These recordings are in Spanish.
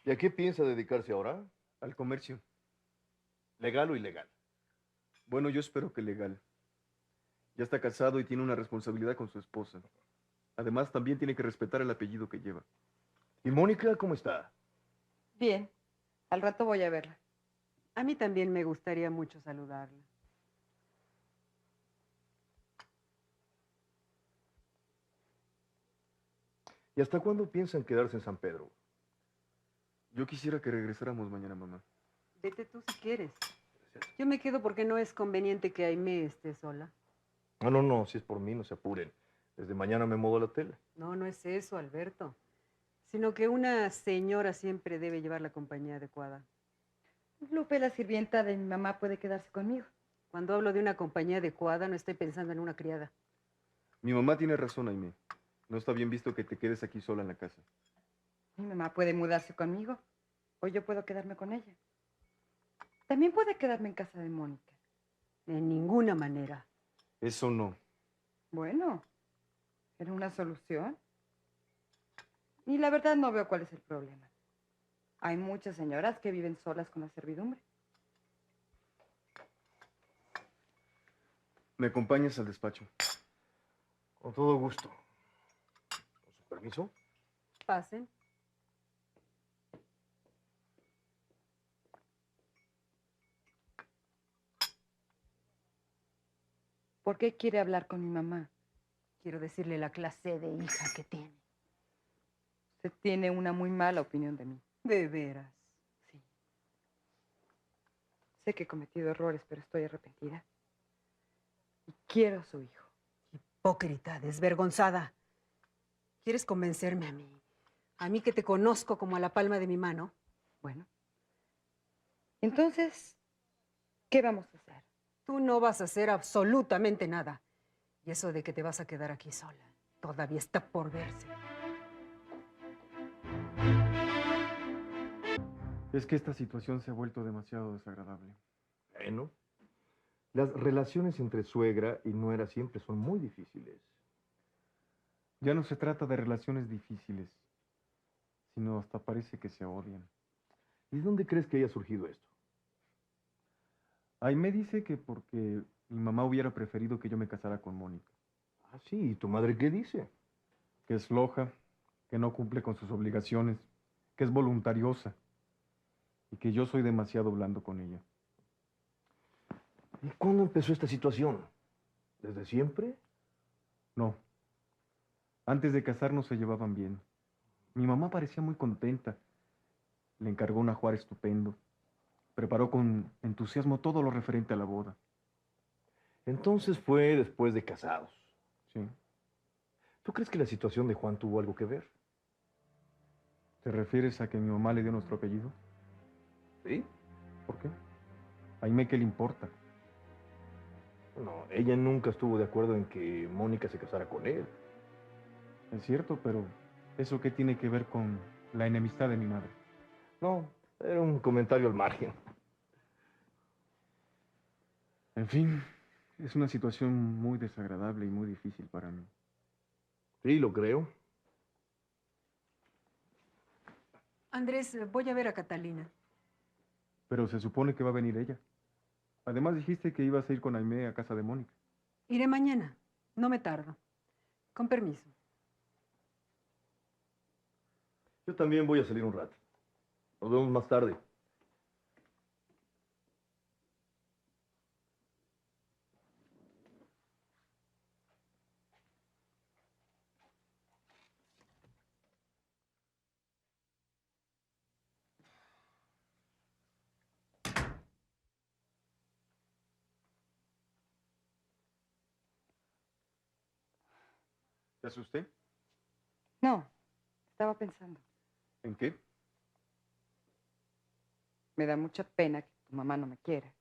¿Y a qué piensa dedicarse ahora? Al comercio. ¿Legal o ilegal? Bueno, yo espero que legal. Ya está casado y tiene una responsabilidad con su esposa. Además, también tiene que respetar el apellido que lleva. ¿Y Mónica cómo está? Bien, al rato voy a verla. A mí también me gustaría mucho saludarla. ¿Y hasta cuándo piensan quedarse en San Pedro? Yo quisiera que regresáramos mañana, mamá. Vete tú si quieres. Yo me quedo porque no es conveniente que Aimee esté sola. No, no, no, si es por mí, no se apuren. Desde mañana me mudo a la tele. No, no es eso, Alberto. Sino que una señora siempre debe llevar la compañía adecuada. Lupe, la sirvienta de mi mamá, puede quedarse conmigo. Cuando hablo de una compañía adecuada, no estoy pensando en una criada. Mi mamá tiene razón, Aimee. No está bien visto que te quedes aquí sola en la casa. Mi mamá puede mudarse conmigo, o yo puedo quedarme con ella. También puede quedarme en casa de Mónica. En ninguna manera. Eso no. Bueno, era una solución. Y la verdad no veo cuál es el problema. Hay muchas señoras que viven solas con la servidumbre. ¿Me acompañas al despacho? Con todo gusto. ¿Con su permiso? Pasen. ¿Por qué quiere hablar con mi mamá? Quiero decirle la clase de hija que tiene. Usted tiene una muy mala opinión de mí. De veras. Sí. Sé que he cometido errores, pero estoy arrepentida. Y quiero a su hijo. Hipócrita, desvergonzada. ¿Quieres convencerme a mí? A mí que te conozco como a la palma de mi mano. Bueno. Entonces, ¿qué vamos a hacer? Tú no vas a hacer absolutamente nada. Y eso de que te vas a quedar aquí sola, todavía está por verse. Es que esta situación se ha vuelto demasiado desagradable. Bueno. Las relaciones entre suegra y nuera siempre son muy difíciles. Ya no se trata de relaciones difíciles, sino hasta parece que se odian. ¿Y de dónde crees que haya surgido esto? Aimee dice que porque mi mamá hubiera preferido que yo me casara con Mónica, Ah, sí, ¿y tu madre qué dice? que es floja, que no cumple con sus obligaciones, que es voluntariosa y que yo soy demasiado blando con ella. ¿Y cuándo empezó esta situación? ¿Desde siempre? No, antes de casarnos se llevaban bien. Mi mamá parecía muy contenta. Le encargó un ajuar estupendo. Preparó con entusiasmo todo lo referente a la boda. Entonces fue después de casados. ¿Sí? ¿Tú crees que la situación de Juan tuvo algo que ver? ¿Te refieres a que mi mamá le dio nuestro apellido? ¿Sí? ¿Por qué? A Aimee, ¿qué le importa? No, ella nunca estuvo de acuerdo en que Mónica se casara con él. Es cierto, pero ¿eso qué tiene que ver con la enemistad de mi madre? No, era un comentario al margen. En fin, es una situación muy desagradable y muy difícil para mí. Sí, lo creo. Andrés, voy a ver a Catalina. Pero se supone que va a venir ella. Además dijiste que ibas a ir con Aimee a casa de Mónica. Iré mañana. No me tardo. Con permiso. Yo también voy a salir un rato. Nos vemos más tarde. ¿Te asusté? No, estaba pensando. ¿En qué? Me da mucha pena que tu mamá no me quiera.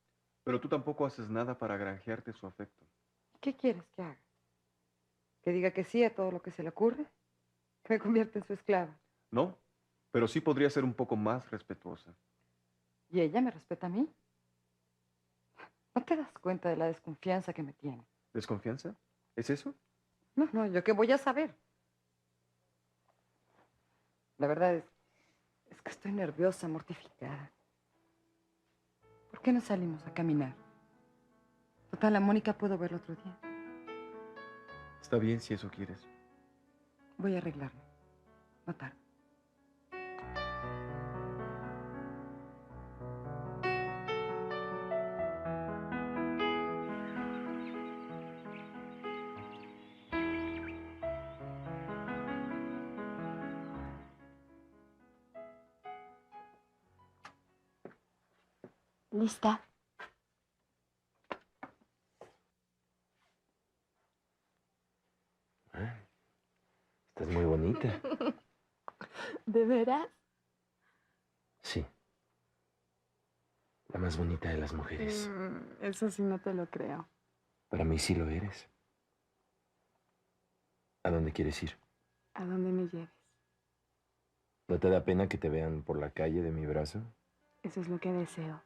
Pero tú tampoco haces nada para granjearte su afecto. ¿Qué quieres que haga? ¿Que diga que sí a todo lo que se le ocurre? ¿Que me convierta en su esclava? No, pero sí podría ser un poco más respetuosa. ¿Y ella me respeta a mí? ¿No te das cuenta de la desconfianza que me tiene? ¿Desconfianza? ¿Es eso? No, no, ¿yo qué voy a saber? La verdad es que estoy nerviosa, mortificada. ¿Por qué no salimos a caminar? Total, a Mónica puedo verla otro día. Está bien si eso quieres. Voy a arreglarme. No tardo. ¿Lista? Estás muy bonita. ¿De veras? Sí. La más bonita de las mujeres. Eso sí no te lo creo. Para mí sí lo eres. ¿A dónde quieres ir? ¿A dónde me lleves? ¿No te da pena que te vean por la calle de mi brazo? Eso es lo que deseo.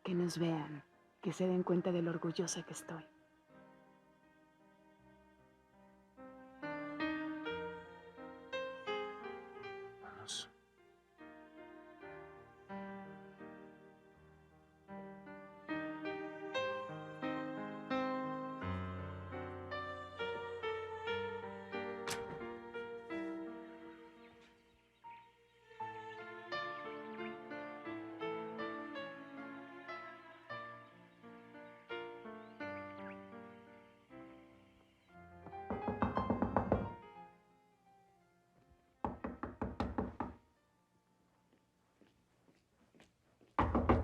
Que nos vean, que se den cuenta de lo orgullosa que estoy. Vamos.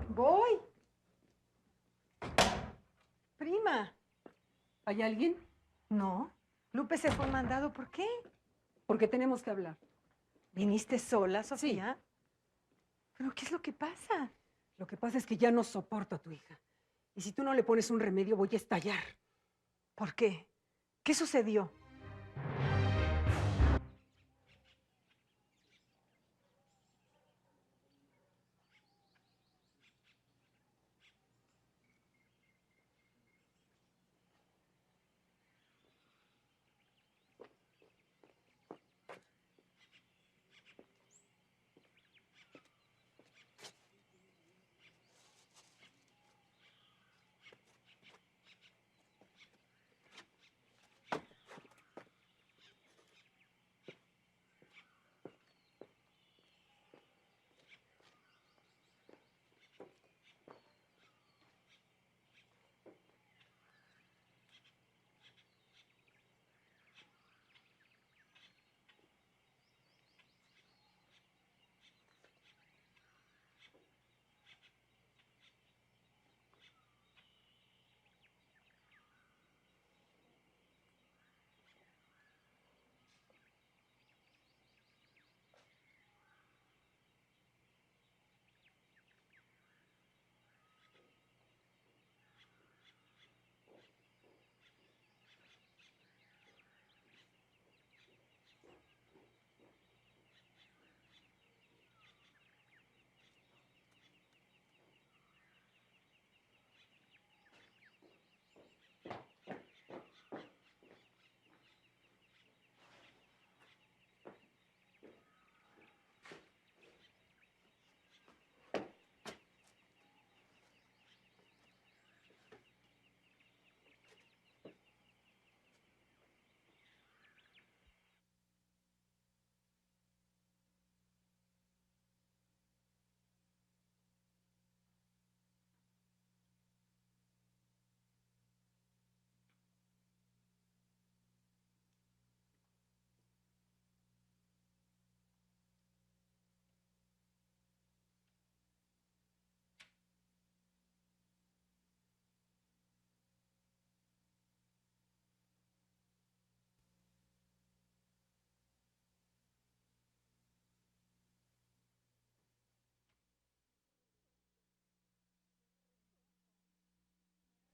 Voy. Prima. ¿Hay alguien? No, Lupe se fue mandado. ¿Por qué? Porque tenemos que hablar. ¿Viniste sola, Sofía? ¿Pero qué es lo que pasa? Lo que pasa es que ya no soporto a tu hija. Y si tú no le pones un remedio, voy a estallar. ¿Por qué? ¿Qué sucedió?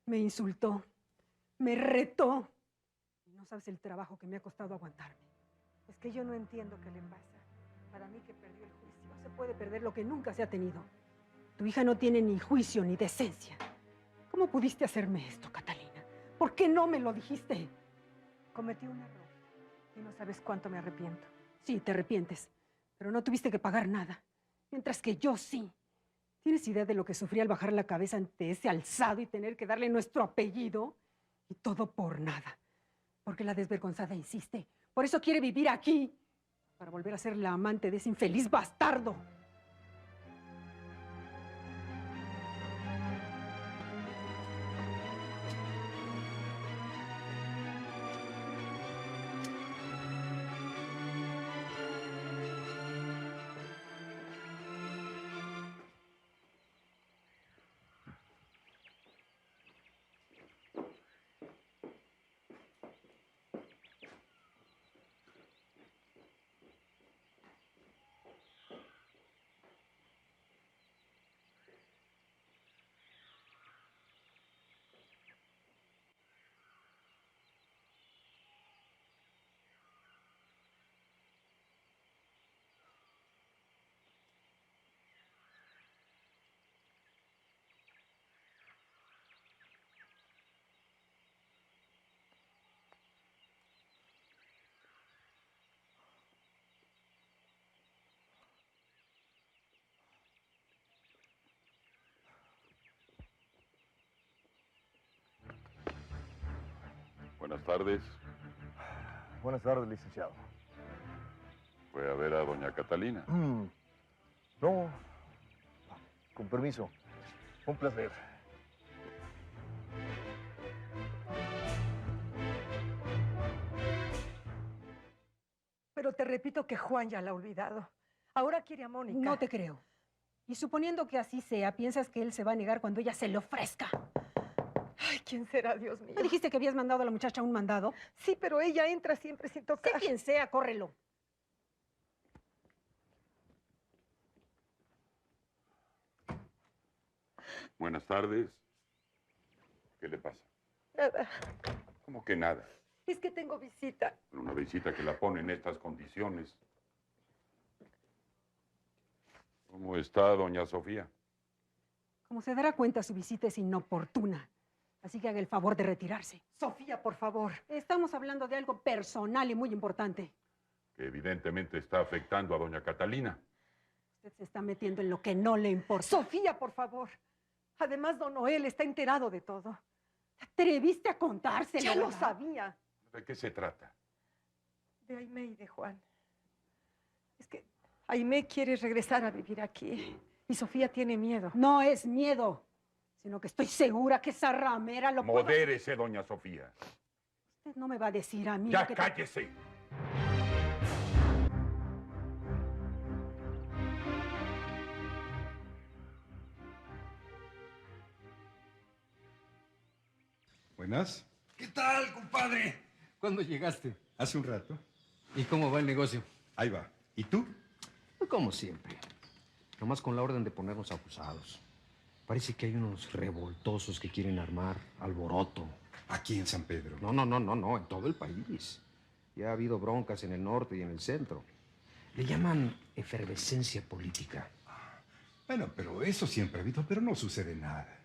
Me insultó, me retó. Y no sabes el trabajo que me ha costado aguantarme. Es que yo no entiendo qué le pasa. Para mí que perdió el juicio. No se puede perder lo que nunca se ha tenido. Tu hija no tiene ni juicio ni decencia. ¿Cómo pudiste hacerme esto, Catalina? ¿Por qué no me lo dijiste? Cometí un error y no sabes cuánto me arrepiento. Sí, te arrepientes, pero no tuviste que pagar nada, mientras que yo sí. ¿Tienes idea de lo que sufrí al bajar la cabeza ante ese alzado y tener que darle nuestro apellido? Y todo por nada. Porque la desvergonzada insiste. Por eso quiere vivir aquí, para volver a ser la amante de ese infeliz bastardo. Buenas tardes. Buenas tardes, licenciado. Fue a ver a doña Catalina. No, con permiso. Un placer. Pero te repito que Juan ya la ha olvidado. Ahora quiere a Mónica. No te creo. Y suponiendo que así sea, ¿piensas que él se va a negar cuando ella se le ofrezca? Ay, ¿quién será, Dios mío? ¿Me dijiste que habías mandado a la muchacha un mandado? Sí, pero ella entra siempre sin Sé tocar. quien sea, córrelo. Buenas tardes. ¿Qué le pasa? Nada. ¿Cómo que nada? Es que tengo visita. Pero una visita que la pone en estas condiciones. ¿Cómo está doña Sofía? Como se dará cuenta, su visita es inoportuna. Así que haga el favor de retirarse. Sofía, por favor. Estamos hablando de algo personal y muy importante. Que evidentemente está afectando a doña Catalina. Usted se está metiendo en lo que no le importa. Sofía, por favor. Además, don Noel está enterado de todo. ¿Te atreviste a contárselo? Ya lo ¿verdad? sabía. ¿De qué se trata? De Aimé y de Juan. Es que Aimé quiere regresar a vivir aquí. Y Sofía tiene miedo. No es miedo, sino que estoy segura que esa ramera lo puede... Modérese, doña Sofía. Usted no me va a decir a mí ¡Ya lo que... cállese! Buenas. ¿Qué tal, compadre? ¿Cuándo llegaste? Hace un rato. ¿Y cómo va el negocio? Ahí va. ¿Y tú? Como siempre. Nomás con la orden de ponernos acusados. Parece que hay unos revoltosos que quieren armar alboroto. Aquí en San Pedro. No, en todo el país. Ya ha habido broncas en el norte y en el centro. Le llaman efervescencia política. Bueno, pero eso siempre ha habido, pero no sucede nada.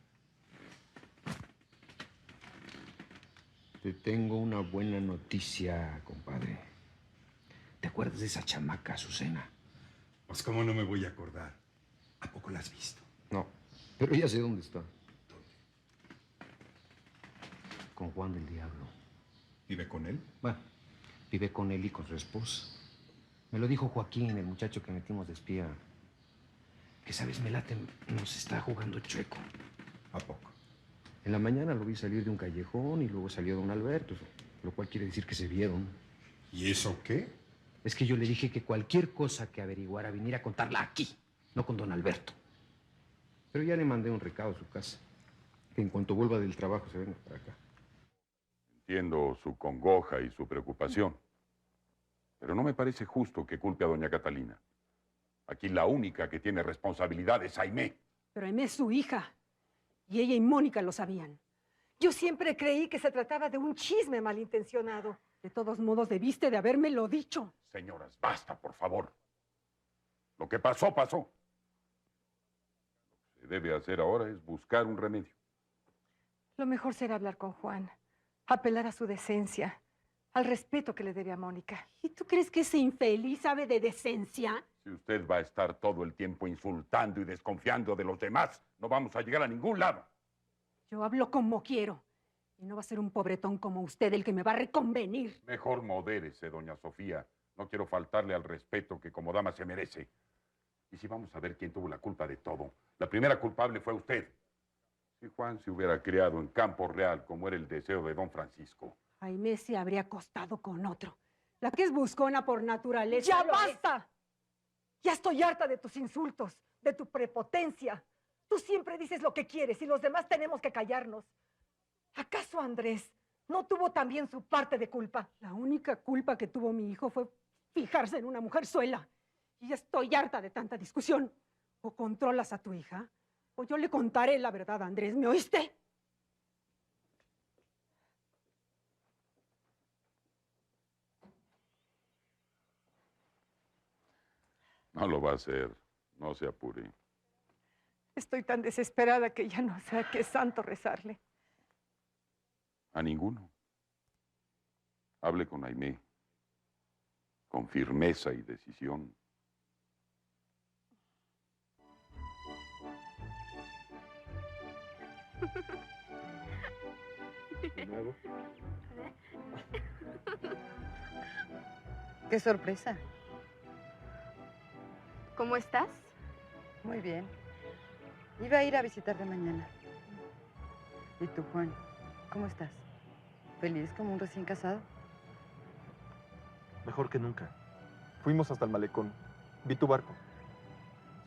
Te tengo una buena noticia, compadre. ¿Te acuerdas de esa chamaca, Azucena? Pues cómo no me voy a acordar. ¿A poco la has visto? No, pero ya sé dónde está. Con Juan del Diablo. ¿Vive con él? Bueno, vive con él y con su esposa. Me lo dijo Joaquín, el muchacho que metimos de espía. Que, ¿sabes? Me late, nos está jugando chueco. ¿A poco? En la mañana lo vi salir de un callejón y luego salió don Alberto, lo cual quiere decir que se vieron. ¿Y eso qué? Es que yo le dije que cualquier cosa que averiguara viniera a contarla aquí, no con don Alberto. Pero ya le mandé un recado a su casa, que en cuanto vuelva del trabajo se venga para acá. Entiendo su congoja y su preocupación. Pero no me parece justo que culpe a doña Catalina. Aquí la única que tiene responsabilidad es Aimé. Pero Aimé es su hija. Y ella y Mónica lo sabían. Yo siempre creí que se trataba de un chisme malintencionado. De todos modos, debiste de habérmelo dicho. Señoras, basta, por favor. Lo que pasó, pasó. Lo que se debe hacer ahora es buscar un remedio. Lo mejor será hablar con Juan. Apelar a su decencia. Al respeto que le debe a Mónica. ¿Y tú crees que ese infeliz sabe de decencia? Si usted va a estar todo el tiempo insultando y desconfiando de los demás, no vamos a llegar a ningún lado. Yo hablo como quiero. Y no va a ser un pobretón como usted el que me va a reconvenir. Mejor modérese, doña Sofía. No quiero faltarle al respeto que como dama se merece. Y si vamos a ver quién tuvo la culpa de todo, la primera culpable fue usted. Si Juan se hubiera criado en Campo Real como era el deseo de don Francisco. Jaime se habría acostado con otro. La que es buscona por naturaleza. ¡Ya lo es. basta! Ya estoy harta de tus insultos, de tu prepotencia. Tú siempre dices lo que quieres y los demás tenemos que callarnos. ¿Acaso Andrés no tuvo también su parte de culpa? La única culpa que tuvo mi hijo fue fijarse en una mujerzuela. Y ya estoy harta de tanta discusión. O controlas a tu hija, o yo le contaré la verdad a Andrés. ¿Me oíste? No lo va a hacer. No se apure. Estoy tan desesperada que ya no sé a qué santo rezarle. A ninguno. Hable con Aimé. Con firmeza y decisión. De nuevo. ¡Qué sorpresa! ¿Cómo estás? Muy bien. Iba a ir a visitarte mañana. ¿Y tú, Juan? ¿Cómo estás? ¿Feliz como un recién casado? Mejor que nunca. Fuimos hasta el malecón. Vi tu barco.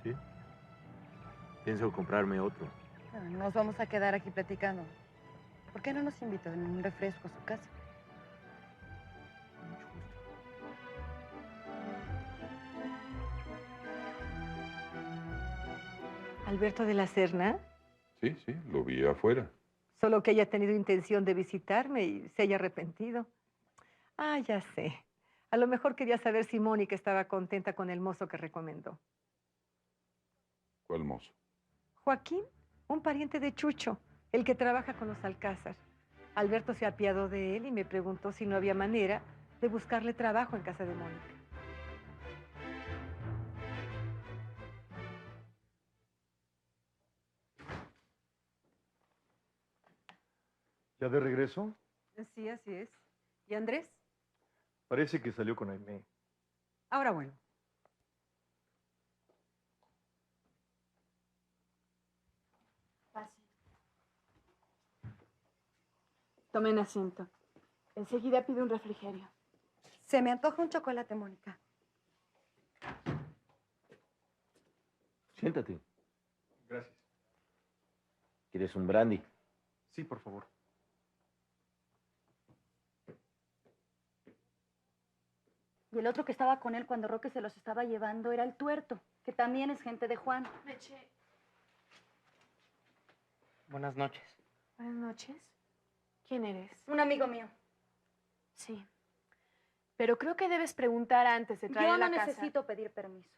¿Sí? Pienso comprarme otro. Nos vamos a quedar aquí platicando. ¿Por qué no nos invitan en un refresco a su casa? Mucho gusto. ¿Alberto de la Serna? Sí, lo vi afuera. Solo que haya tenido intención de visitarme y se haya arrepentido. Ah, ya sé. A lo mejor quería saber si Mónica estaba contenta con el mozo que recomendó. ¿Cuál mozo? Joaquín, un pariente de Chucho, el que trabaja con los Alcázar. Alberto se apiadó de él y me preguntó si no había manera de buscarle trabajo en casa de Mónica. ¿Ya de regreso? Sí, así es. ¿Y Andrés? Parece que salió con Aimé. Ahora vuelvo. Tomen asiento. Enseguida pido un refrigerio. Se me antoja un chocolate, Mónica. Siéntate. Gracias. ¿Quieres un brandy? Sí, por favor. Y el otro que estaba con él cuando Roque se los estaba llevando era el tuerto, que también es gente de Juan. Buenas noches. Buenas noches. ¿Quién eres? Un amigo mío. Sí. Pero creo que debes preguntar antes de traer Yo a la no casa. necesito pedir permiso.